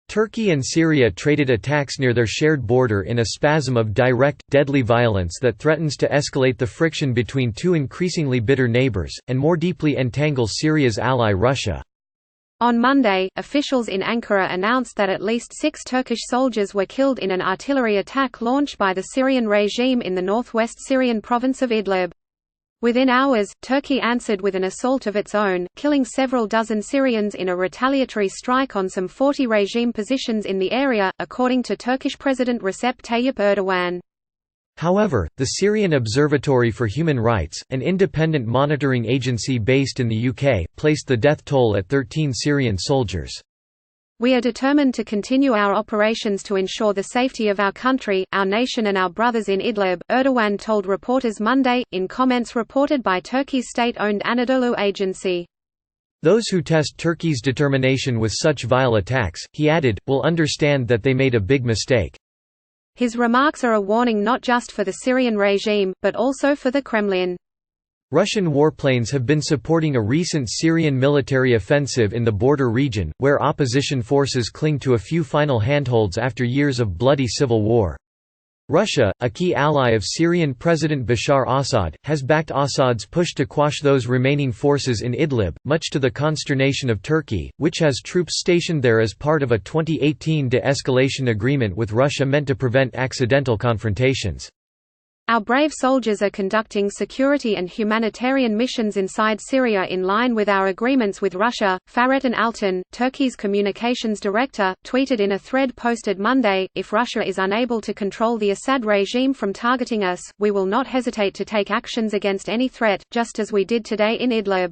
Turkey and Syria traded attacks near their shared border in a spasm of direct, deadly violence that threatens to escalate the friction between two increasingly bitter neighbors, and more deeply entangle Syria's ally Russia. On Monday, officials in Ankara announced that at least 6 Turkish soldiers were killed in an artillery attack launched by the Syrian regime in the northwest Syrian province of Idlib. Within hours, Turkey answered with an assault of its own, killing several dozen Syrians in a retaliatory strike on some 40 regime positions in the area, according to Turkish President Recep Tayyip Erdogan. However, the Syrian Observatory for Human Rights, an independent monitoring agency based in the UK, placed the death toll at 13 Syrian soldiers. "We are determined to continue our operations to ensure the safety of our country, our nation and our brothers in Idlib," Erdogan told reporters Monday, in comments reported by Turkey's state-owned Anadolu agency. "Those who test Turkey's determination with such vile attacks," he added, "will understand that they made a big mistake." His remarks are a warning not just for the Syrian regime, but also for the Kremlin. Russian warplanes have been supporting a recent Syrian military offensive in the border region, where opposition forces cling to a few final handholds after years of bloody civil war. Russia, a key ally of Syrian President Bashar Assad, has backed Assad's push to quash those remaining forces in Idlib, much to the consternation of Turkey, which has troops stationed there as part of a 2018 de-escalation agreement with Russia meant to prevent accidental confrontations. "Our brave soldiers are conducting security and humanitarian missions inside Syria in line with our agreements with Russia," Fahrettin Altan, Turkey's communications director, tweeted in a thread posted Monday. "If Russia is unable to control the Assad regime from targeting us, we will not hesitate to take actions against any threat, just as we did today in Idlib."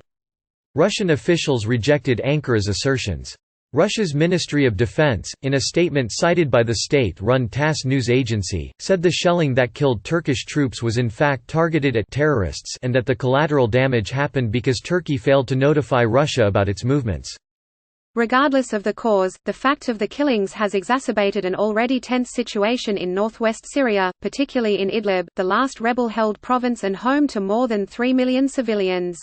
Russian officials rejected Ankara's assertions. Russia's Ministry of Defense, in a statement cited by the state-run TASS news agency, said the shelling that killed Turkish troops was in fact targeted at terrorists and that the collateral damage happened because Turkey failed to notify Russia about its movements. Regardless of the cause, the fact of the killings has exacerbated an already tense situation in northwest Syria, particularly in Idlib, the last rebel-held province and home to more than 3 million civilians.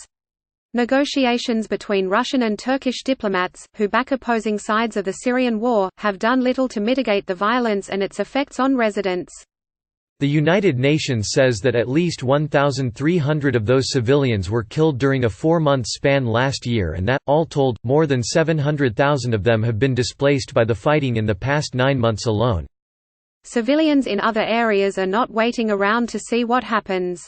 Negotiations between Russian and Turkish diplomats, who back opposing sides of the Syrian war, have done little to mitigate the violence and its effects on residents. The United Nations says that at least 1,300 of those civilians were killed during a 4-month span last year and that, all told, more than 700,000 of them have been displaced by the fighting in the past 9 months alone. Civilians in other areas are not waiting around to see what happens.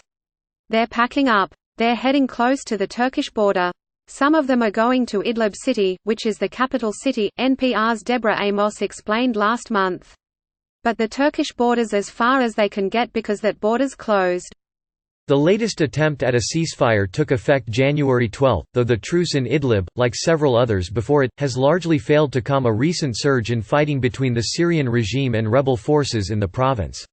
They're packing up. They're heading close to the Turkish border. Some of them are going to Idlib city, which is the capital city, NPR's Deborah Amos explained last month. But the Turkish border's as far as they can get because that border's closed. The latest attempt at a ceasefire took effect January 12, though the truce in Idlib, like several others before it, has largely failed to calm a recent surge in fighting between the Syrian regime and rebel forces in the province.